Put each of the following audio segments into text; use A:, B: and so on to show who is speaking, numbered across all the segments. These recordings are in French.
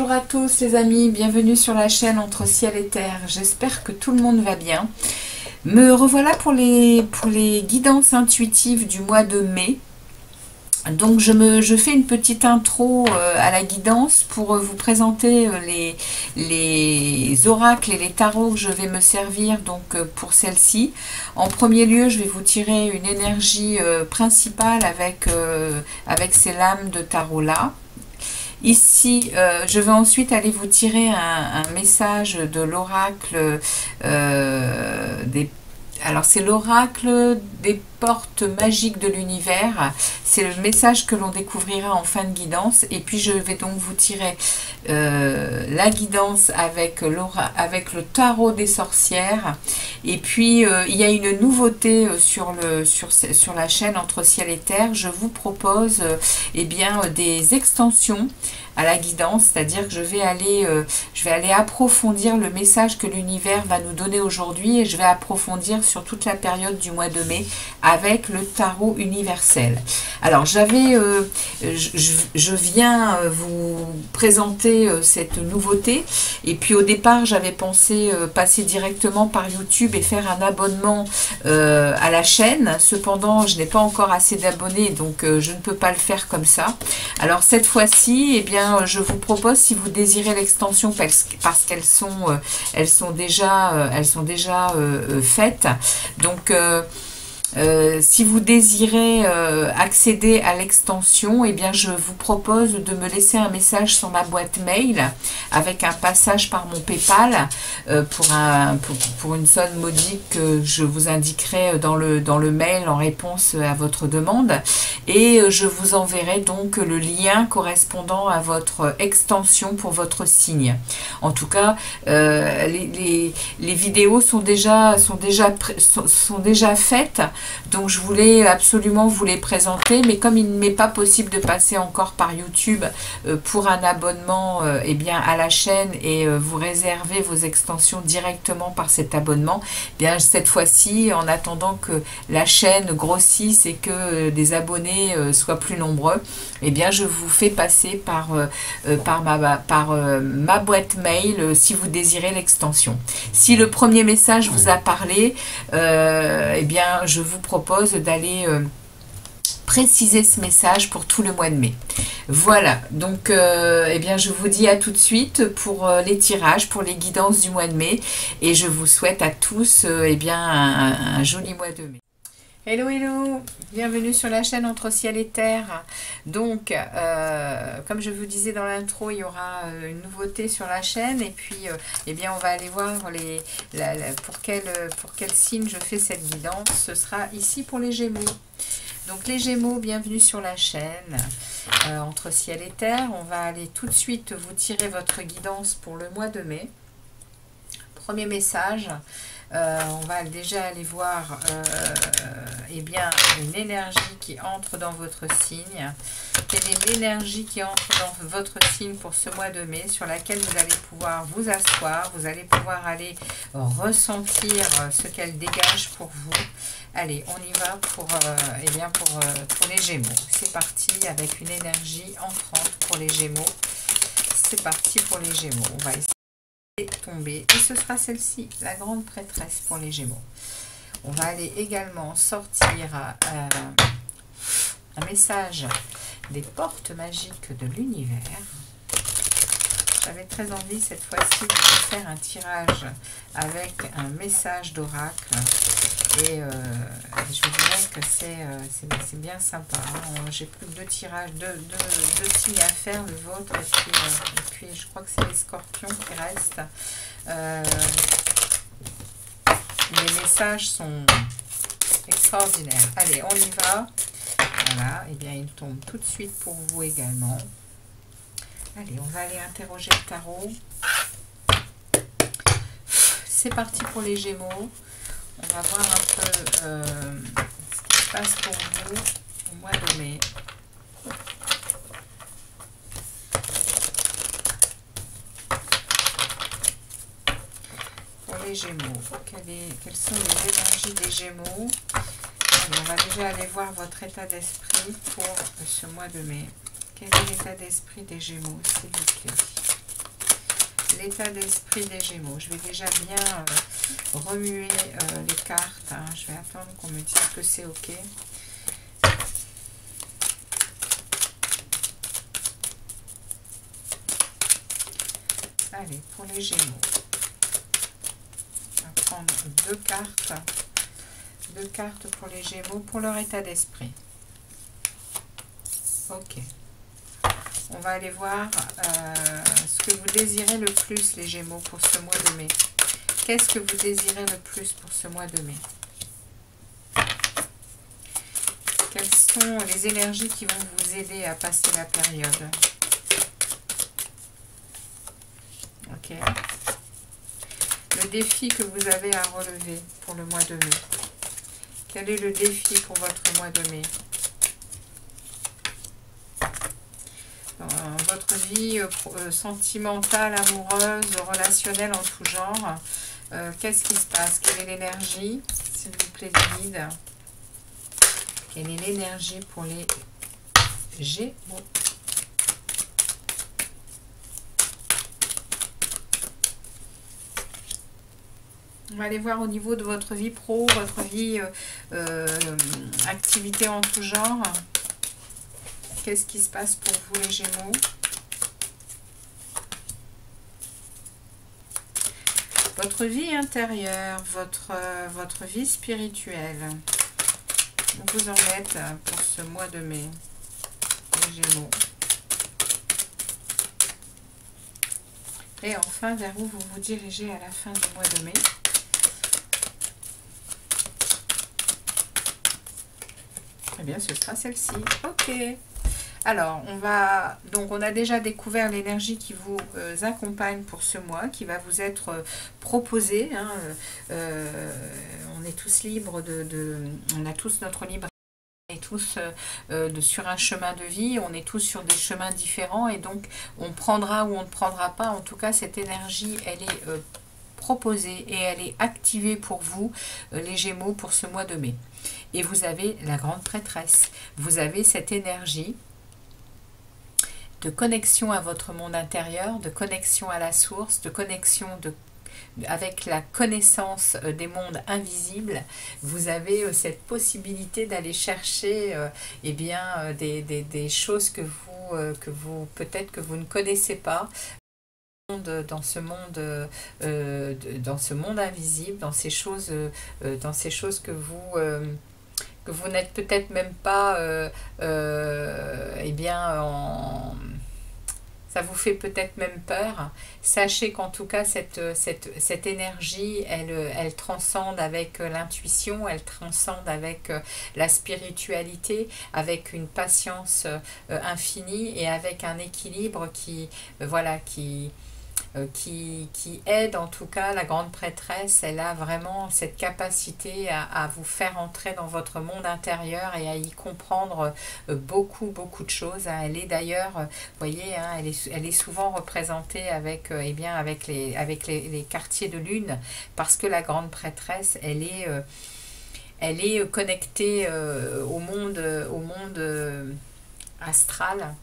A: Bonjour à tous les amis, bienvenue sur la chaîne Entre Ciel et Terre. J'espère que tout le monde va bien. Me revoilà pour les guidances intuitives du mois de mai. Donc je fais une petite intro à la guidance pour vous présenter les oracles et les tarots que je vais me servir donc pour celle-ci. En premier lieu, je vais vous tirer une énergie principale avec ces lames de tarot là. Ici, je vais ensuite aller vous tirer un message de l'oracle alors c'est l'oracle des portes magiques de l'univers. C'est le message que l'on découvrira en fin de guidance. Et puis je vais donc vous tirer la guidance avec le tarot des sorcières. Et puis il y a une nouveauté sur la chaîne Entre Ciel et Terre. Je vous propose des extensions à la guidance, c'est-à-dire que je vais aller approfondir le message que l'univers va nous donner aujourd'hui, et je vais approfondir sur toute la période du mois de mai avec le tarot universel. Alors je viens vous présenter cette nouveauté, et puis au départ j'avais pensé passer directement par YouTube et faire un abonnement à la chaîne. Cependant, je n'ai pas encore assez d'abonnés, donc je ne peux pas le faire comme ça. Alors cette fois-ci, je vous propose, si vous désirez l'extension, parce qu'elles sont déjà faites. Donc si vous désirez accéder à l'extension, je vous propose de me laisser un message sur ma boîte mail avec un passage par mon PayPal pour une somme modique que je vous indiquerai dans le mail en réponse à votre demande, et je vous enverrai donc le lien correspondant à votre extension pour votre signe. En tout cas, les vidéos sont déjà faites. Donc je voulais absolument vous les présenter, mais comme il ne m'est pas possible de passer encore par YouTube pour un abonnement à la chaîne et vous réserver vos extensions directement par cet abonnement, cette fois-ci, en attendant que la chaîne grossisse et que des abonnés soient plus nombreux, je vous fais passer par ma boîte mail si vous désirez l'extension. Si le premier message vous a parlé, je vous propose d'aller préciser ce message pour tout le mois de mai. Voilà, donc je vous dis à tout de suite pour les tirages, pour les guidances du mois de mai, et je vous souhaite à tous un joli mois de mai. Hello, hello, bienvenue sur la chaîne Entre Ciel et Terre. Donc, comme je vous disais dans l'intro, il y aura une nouveauté sur la chaîne, et puis on va aller voir pour quel signe je fais cette guidance. Ce sera ici pour les Gémeaux. Donc les Gémeaux, bienvenue sur la chaîne Entre Ciel et Terre. On va aller tout de suite vous tirer votre guidance pour le mois de mai. Premier message. On va déjà aller voir une énergie qui entre dans votre signe. Quelle est l'énergie qui entre dans votre signe pour ce mois de mai, sur laquelle vous allez pouvoir vous asseoir, vous allez pouvoir aller ressentir ce qu'elle dégage pour vous. Allez, on y va pour les Gémeaux. C'est parti avec une énergie entrante pour les Gémeaux. C'est parti pour les Gémeaux. On va essayer tomber, et ce sera celle-ci, la grande prêtresse pour les Gémeaux. On va aller également sortir un message des portes magiques de l'univers. J'avais très envie cette fois-ci de faire un tirage avec un message d'oracle, et je dirais que c'est bien sympa. J'ai plus que deux tirages, deux signes à faire, le vôtre et puis je crois que c'est les scorpions qui restent. Les messages sont extraordinaires. Allez, on y va. Voilà, il tombe tout de suite pour vous également. Allez, on va aller interroger le tarot. C'est parti pour les Gémeaux. On va voir un peu ce qui se passe pour vous au mois de mai. Pour les Gémeaux, quelles sont les énergies des Gémeaux? Allez, on va déjà aller voir votre état d'esprit pour ce mois de mai. Quel est l'état d'esprit des Gémeaux, s'il vous plaît? l'état d'esprit des Gémeaux. Je vais déjà bien remuer les cartes. Hein. Je vais attendre qu'on me dise que c'est OK. Allez, pour les Gémeaux, on va prendre deux cartes. Deux cartes pour les Gémeaux, pour leur état d'esprit. OK. On va aller voir ce que vous désirez le plus, les Gémeaux, pour ce mois de mai. Qu'est-ce que vous désirez le plus pour ce mois de mai? Quelles sont les énergies qui vont vous aider à passer la période? OK. Le défi que vous avez à relever pour le mois de mai. Quel est le défi pour votre mois de mai? Votre vie sentimentale, amoureuse, relationnelle en tout genre. Qu'est-ce qui se passe? Quelle est l'énergie? S'il vous plaît, guide. Quelle est l'énergie pour les Gémeaux? On va aller voir au niveau de votre vie pro, votre vie activité en tout genre. Qu'est-ce qui se passe pour vous, les Gémeaux? Votre vie intérieure, votre vie spirituelle. Où vous en êtes pour ce mois de mai, les Gémeaux? Et enfin, vers où vous vous dirigez à la fin du mois de mai? Eh bien, ce sera celle-ci. OK. Alors, on a déjà découvert l'énergie qui vous accompagne pour ce mois, qui va vous être proposée. Hein. On est tous libres on a tous notre libre. On est tous sur un chemin de vie, on est tous sur des chemins différents et donc on prendra ou on ne prendra pas. En tout cas, cette énergie, elle est proposée et elle est activée pour vous, les Gémeaux, pour ce mois de mai. Et vous avez la grande prêtresse. Vous avez cette énergie de connexion à votre monde intérieur, de connexion à la source, de connexion avec la connaissance des mondes invisibles. Vous avez cette possibilité d'aller chercher des choses que vous peut-être que vous ne connaissez pas dans ce monde invisible, dans ces choses que vous n'êtes peut-être même pas ça vous fait peut-être même peur. Sachez qu'en tout cas cette énergie, elle transcende avec l'intuition, elle transcende avec la spiritualité, avec une patience infinie et avec un équilibre qui aide en tout cas la grande prêtresse. Elle a vraiment cette capacité à vous faire entrer dans votre monde intérieur et à y comprendre beaucoup de choses. Elle est d'ailleurs, vous voyez, hein, elle est souvent représentée avec les quartiers de lune, parce que la grande prêtresse, elle est connectée au monde astral.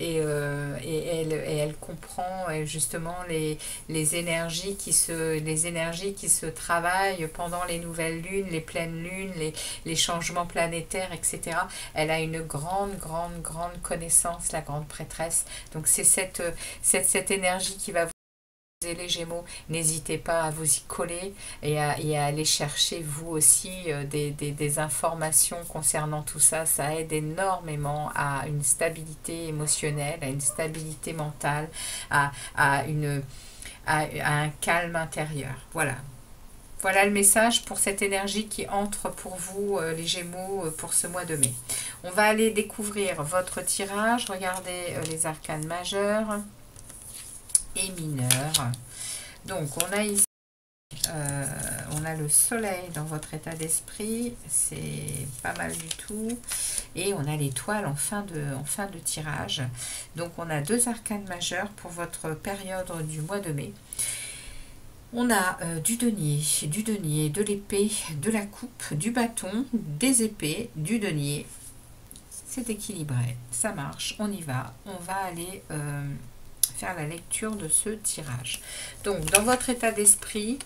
A: Et elle comprend justement les énergies qui se travaillent pendant les nouvelles lunes, les pleines lunes, les changements planétaires, etc. Elle a une grande connaissance, la grande prêtresse. Donc c'est cette énergie qui va vous... Les Gémeaux, n'hésitez pas à vous y coller et à aller chercher vous aussi des informations concernant tout ça. Ça aide énormément à une stabilité émotionnelle, à une stabilité mentale, à un calme intérieur. Voilà le message pour cette énergie qui entre pour vous, les Gémeaux, pour ce mois de mai. On va aller découvrir votre tirage. Regardez les arcanes majeurs et mineurs. Donc on a ici on a le soleil dans votre état d'esprit, c'est pas mal du tout, et on a l'étoile en fin de tirage. Donc on a deux arcanes majeurs pour votre période du mois de mai. On a du denier, de l'épée, de la coupe, du bâton, des épées, du denier. C'est équilibré, ça marche, on y va. On va aller faire la lecture de ce tirage. Donc, dans votre état d'esprit,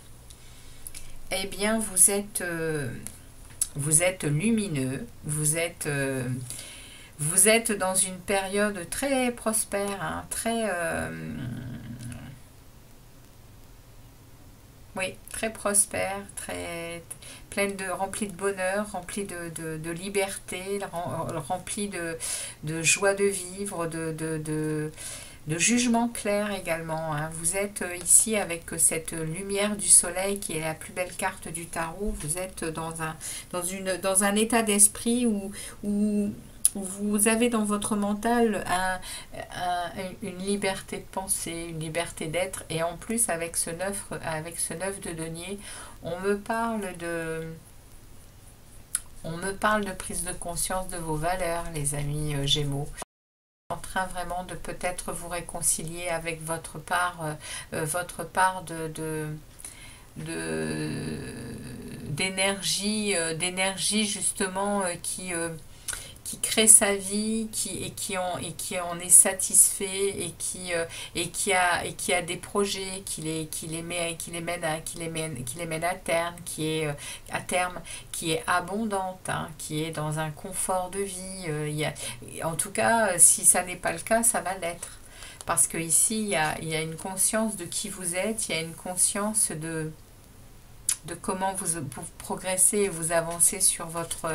A: eh bien, vous êtes lumineux, vous êtes dans une période très prospère, hein, très... oui, très prospère, très remplie de bonheur, remplie de liberté, remplie de joie de vivre, de jugement clair également, hein. Vous êtes ici avec cette lumière du soleil qui est la plus belle carte du tarot. Vous êtes dans un état d'esprit où vous avez dans votre mental une liberté de penser, une liberté d'être, et en plus avec ce 9 de denier, on me parle de prise de conscience de vos valeurs, les amis Gémeaux. En train vraiment de peut-être vous réconcilier avec votre part d'énergie justement qui crée sa vie, qui en est satisfait et qui a des projets qui les mène à terme, qui est abondante, hein, qui est dans un confort de vie. En tout cas, si ça n'est pas le cas, ça va l'être. Parce que ici, il y a une conscience de qui vous êtes, il y a une conscience de comment vous progressez et vous avancez sur votre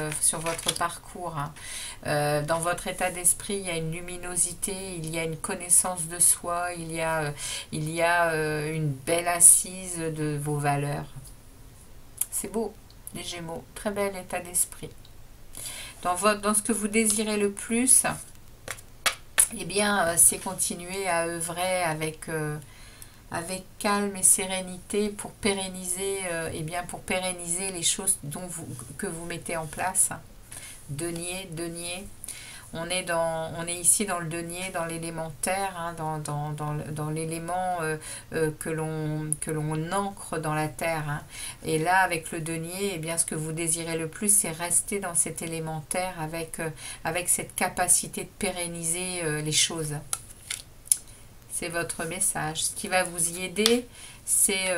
A: parcours, hein. Dans votre état d'esprit, il y a une luminosité, il y a une connaissance de soi, il y a une belle assise de vos valeurs. C'est beau, les Gémeaux, très bel état d'esprit. Dans ce que vous désirez le plus, eh bien, c'est continuer à œuvrer avec calme et sérénité pour pérenniser, les choses que vous mettez en place. Denier. On est ici dans le denier, dans l'élémentaire, hein, dans l'élément que l'on ancre dans la terre, hein. Et là, avec le denier, eh bien, ce que vous désirez le plus, c'est rester dans cet élémentaire avec cette capacité de pérenniser les choses. C'est votre message. Ce qui va vous y aider, c'est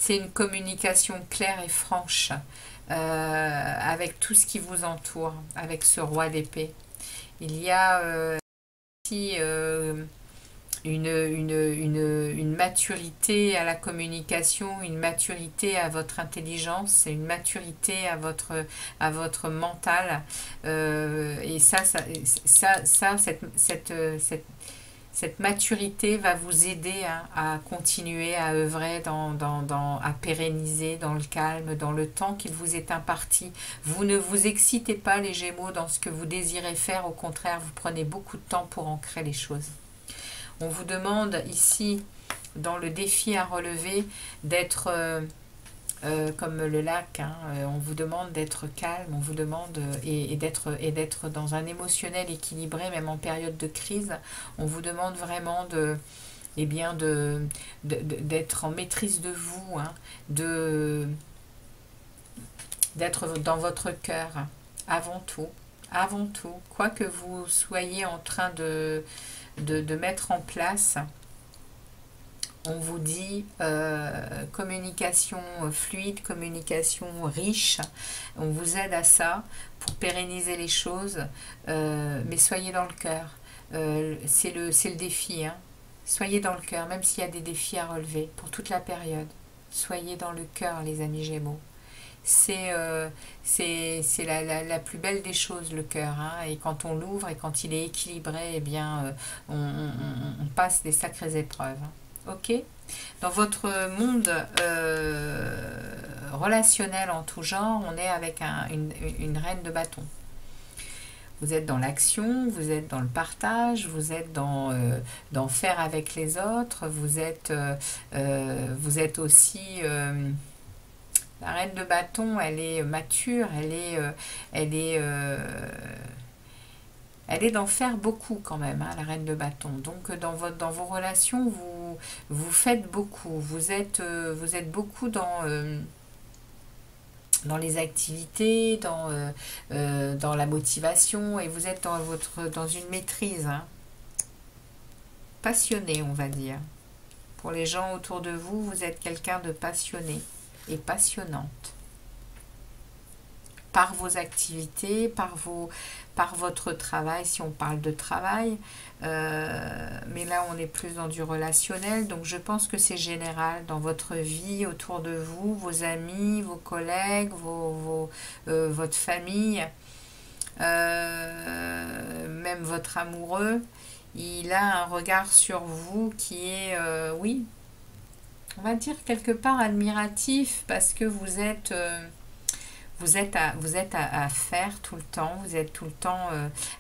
A: une communication claire et franche avec tout ce qui vous entoure, avec ce roi d'épée. Il y a aussi une maturité à la communication, une maturité à votre intelligence, une maturité à votre mental. Et cette maturité va vous aider à continuer à œuvrer, à pérenniser dans le calme, dans le temps qu'il vous est imparti. Vous ne vous excitez pas, les Gémeaux, dans ce que vous désirez faire. Au contraire, vous prenez beaucoup de temps pour ancrer les choses. On vous demande ici, dans le défi à relever, d'être... comme le lac, hein, on vous demande d'être calme, on vous demande et d'être dans un émotionnel équilibré, même en période de crise. On vous demande vraiment d'être en maîtrise de vous, hein, d'être dans votre cœur, avant tout, quoi que vous soyez en train de mettre en place. On vous dit communication fluide, communication riche. On vous aide à ça pour pérenniser les choses. Mais soyez dans le cœur. C'est le défi, hein. Soyez dans le cœur, même s'il y a des défis à relever pour toute la période. Soyez dans le cœur, les amis Gémeaux. C'est la plus belle des choses, le cœur, hein. Et quand on l'ouvre et quand il est équilibré, eh bien, on passe des sacrées épreuves. Ok, dans votre monde relationnel en tout genre, on est avec une reine de bâton. Vous êtes dans l'action, vous êtes dans le partage, vous êtes dans faire avec les autres, vous êtes aussi... la reine de bâton, elle est mature, elle est d'en faire beaucoup quand même, hein, la reine de bâton. Donc dans vos relations, vous faites beaucoup. Vous êtes beaucoup dans les activités, dans la motivation, et vous êtes dans une maîtrise, hein. passionné, on va dire. Pour les gens autour de vous, vous êtes quelqu'un de passionné et passionnante. Par vos activités, par votre travail, si on parle de travail. Mais là, on est plus dans du relationnel. Donc, je pense que c'est général dans votre vie, autour de vous, vos amis, vos collègues, votre famille, même votre amoureux. Il a un regard sur vous qui est, oui, on va dire quelque part admiratif parce que vous êtes à faire tout le temps, vous êtes tout le temps...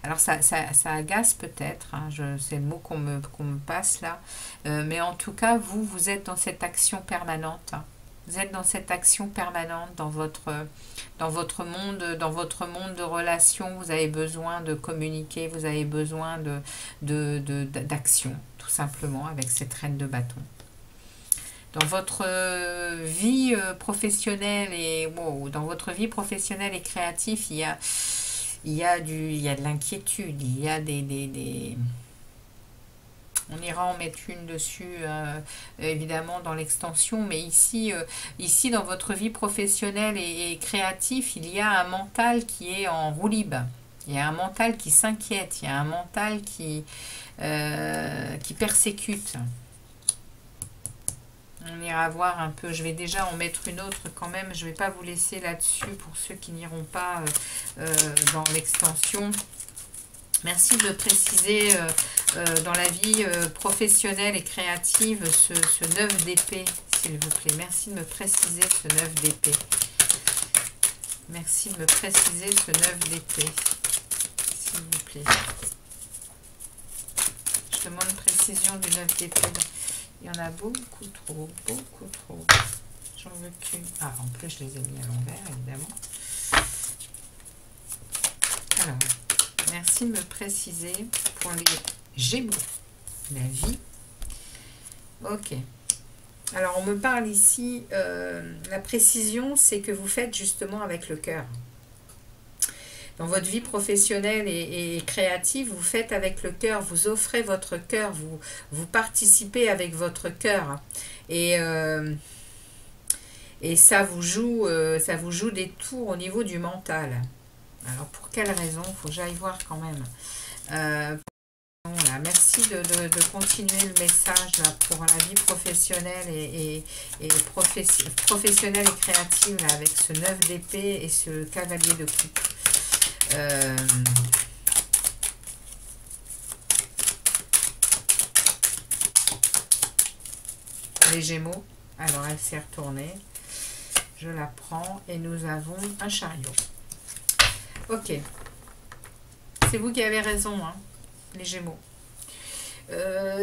A: alors ça agace peut-être, hein, c'est le mot qu'on me passe là, mais en tout cas, vous êtes dans cette action permanente. Hein. Vous êtes dans cette action permanente dans votre monde de relations. Vous avez besoin de communiquer, vous avez besoin d'action, tout simplement, avec cette reine de bâton. Dans votre vie professionnelle et dans votre vie professionnelle et créative, il y a de l'inquiétude, il y a des... On ira en mettre une dessus, évidemment, dans l'extension, mais ici, dans votre vie professionnelle et créative, il y a un mental qui est en roue libre. Il y a un mental qui s'inquiète, il y a un mental qui persécute. On ira voir un peu, je vais déjà en mettre une autre quand même, je ne vais pas vous laisser là-dessus pour ceux qui n'iront pas dans l'extension. Merci de préciser dans la vie professionnelle et créative ce 9 d'épée, s'il vous plaît. Merci de me préciser ce 9 d'épée. Merci de me préciser ce 9 d'épée, s'il vous plaît. Je demande précision du 9 d'épée. Il y en a beaucoup trop, beaucoup trop. J'en veux qu'une. Ah, en plus, je les ai mis à l'envers, évidemment. Alors, merci de me préciser pour les Gémeaux. La vie. Ok. Alors, on me parle ici, la précision, c'est que vous faites justement avec le cœur. Dans votre vie professionnelle et créative, vous faites avec le cœur, vous offrez votre cœur, vous participez avec votre cœur. Et ça vous joue des tours au niveau du mental. Alors, pour quelle raison? Il faut que j'aille voir quand même. Voilà, merci de continuer le message là, pour la vie professionnelle et professionnelle et créative là, avec ce 9 d'épée et ce cavalier de coupe. Les Gémeaux, alors elle s'est retournée, je la prends et nous avons un chariot. Ok, c'est vous qui avez raison, hein, les Gémeaux.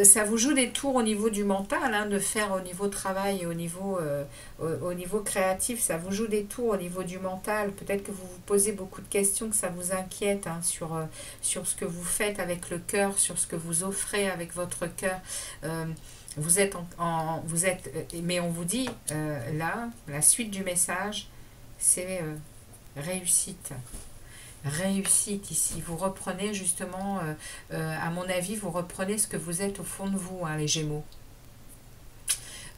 A: Ça vous joue des tours au niveau du mental, hein, de faire au niveau travail et au niveau créatif, ça vous joue des tours au niveau du mental. Peut-être que vous vous posez beaucoup de questions, que ça vous inquiète hein, sur ce que vous faites avec le cœur, sur ce que vous offrez avec votre cœur. Mais on vous dit, là, la suite du message, c'est réussite. Réussite ici, vous reprenez justement, à mon avis, vous reprenez ce que vous êtes au fond de vous, hein, les Gémeaux.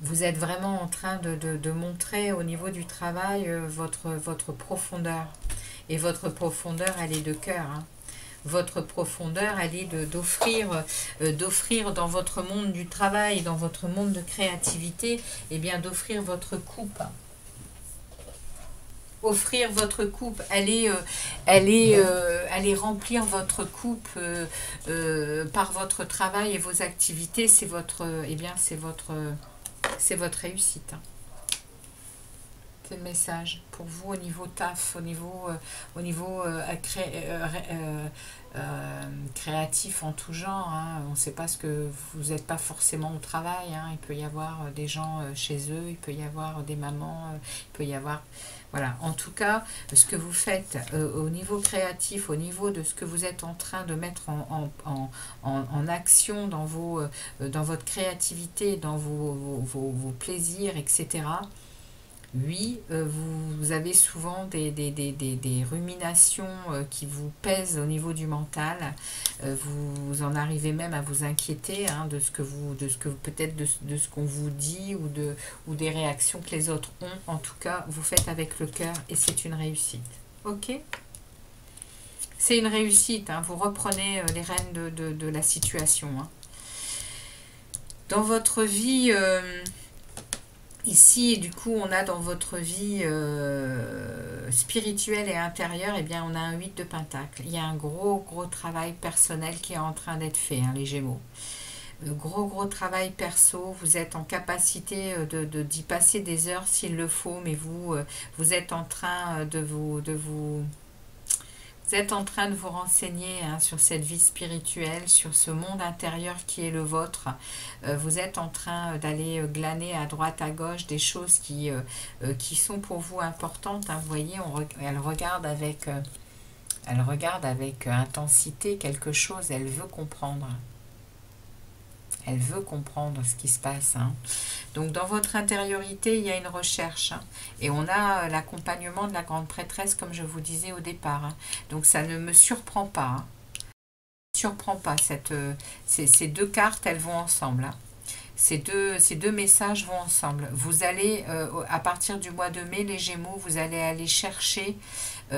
A: Vous êtes vraiment en train de montrer au niveau du travail votre profondeur. Et votre profondeur, elle est de cœur. Hein. Votre profondeur, elle est d'offrir dans votre monde du travail, dans votre monde de créativité, et bien d'offrir votre coupe. Offrir votre coupe, allez remplir votre coupe par votre travail et vos activités, c'est votre réussite. Hein. C'est le message pour vous au niveau taf, au niveau créatif en tout genre. Hein. On ne sait pas ce que vous n'êtes pas forcément au travail. Hein. Il peut y avoir des gens chez eux, il peut y avoir des mamans, il peut y avoir... Voilà, en tout cas, ce que vous faites au niveau créatif, au niveau de ce que vous êtes en train de mettre en action dans votre créativité, dans vos plaisirs, etc., Oui, vous avez souvent des ruminations qui vous pèsent au niveau du mental. Vous en arrivez même à vous inquiéter hein, de ce que peut-être de ce qu'on vous dit ou des réactions que les autres ont. En tout cas, vous faites avec le cœur et c'est une réussite. Ok? C'est une réussite. Hein, vous reprenez les rênes de la situation. Hein. Dans votre vie... ici, du coup, on a dans votre vie spirituelle et intérieure, eh bien, on a un 8 de pentacle. Il y a un gros travail personnel qui est en train d'être fait, hein, les Gémeaux. Gros travail perso, vous êtes en capacité d'y passer des heures s'il le faut, mais vous êtes en train vous êtes en train de vous renseigner hein, sur cette vie spirituelle, sur ce monde intérieur qui est le vôtre. Vous êtes en train d'aller glaner à droite, à gauche des choses qui sont pour vous importantes. Hein. Vous voyez, elle regarde avec intensité quelque chose, elle veut comprendre. Elle veut comprendre ce qui se passe. Hein. Donc dans votre intériorité, il y a une recherche. Hein. Et on a l'accompagnement de la grande prêtresse, comme je vous disais au départ. Hein. Donc ça ne me surprend pas. Hein. Surprend pas. Ces deux cartes, elles vont ensemble. Hein. Ces deux messages vont ensemble. Vous allez, à partir du mois de mai, les Gémeaux, vous allez aller chercher... vous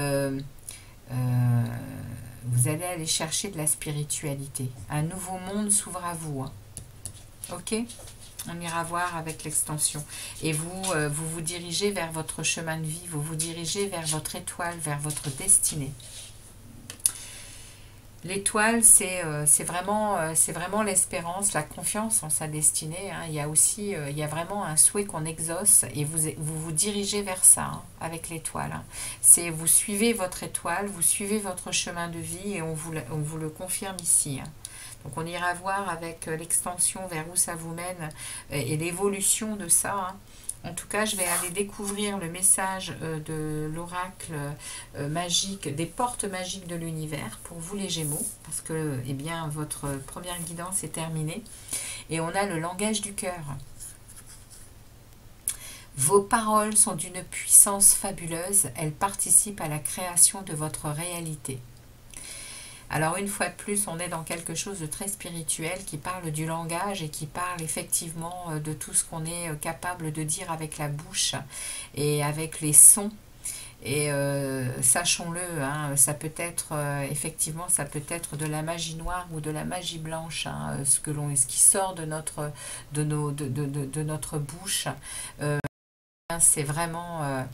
A: allez aller chercher de la spiritualité. Un nouveau monde s'ouvre à vous. Hein. Ok, on ira voir avec l'extension. Et vous dirigez vers votre chemin de vie, vous vous dirigez vers votre étoile, vers votre destinée. L'étoile, c'est vraiment l'espérance, la confiance en sa destinée. Hein. Il y a aussi, il y a vraiment un souhait qu'on exauce et vous dirigez vers ça hein, avec l'étoile. Hein. Vous suivez votre étoile, vous suivez votre chemin de vie et on vous le confirme ici. Hein. Donc on ira voir avec l'extension vers où ça vous mène et l'évolution de ça. Hein. En tout cas, je vais aller découvrir le message de l'oracle magique, des portes magiques de l'univers pour vous les Gémeaux, parce que eh bien, votre première guidance est terminée. Et on a le langage du cœur. Vos paroles sont d'une puissance fabuleuse, elles participent à la création de votre réalité. Alors une fois de plus, on est dans quelque chose de très spirituel qui parle du langage et qui parle effectivement de tout ce qu'on est capable de dire avec la bouche et avec les sons. Et sachons-le, hein, ça peut être effectivement, ça peut être de la magie noire ou de la magie blanche, hein, ce qui sort de notre bouche. C'est vraiment...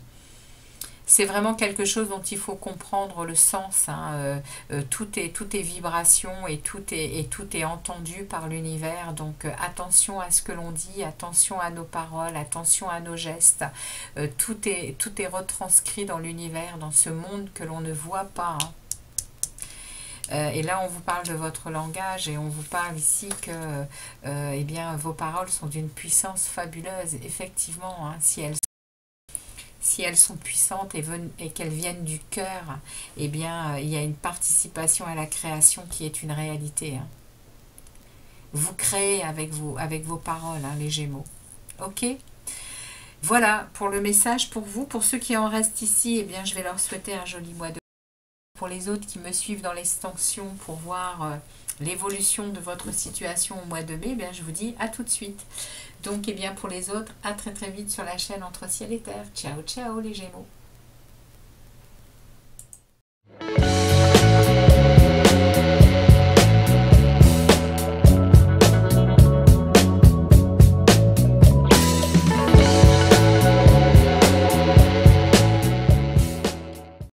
A: c'est vraiment quelque chose dont il faut comprendre le sens. Hein. Tout est vibration et tout est entendu par l'univers. Donc attention à ce que l'on dit, attention à nos paroles, attention à nos gestes. Tout est retranscrit dans l'univers, dans ce monde que l'on ne voit pas. Hein. Et là, on vous parle de votre langage et on vous parle ici que eh bien, vos paroles sont d'une puissance fabuleuse. Effectivement, hein, si elles sont puissantes et qu'elles viennent du cœur, eh bien, il y a une participation à la création qui est une réalité. Hein. Vous créez avec vos paroles, hein, les Gémeaux. Ok ? Voilà pour le message pour vous. Pour ceux qui en restent ici, eh bien, je vais leur souhaiter un joli mois de mai. Pour les autres qui me suivent dans l'extension pour voir l'évolution de votre situation au mois de mai, eh bien, je vous dis à tout de suite. Donc, eh bien, pour les autres, à très vite sur la chaîne Entre Ciel et Terre. Ciao, ciao les Gémeaux.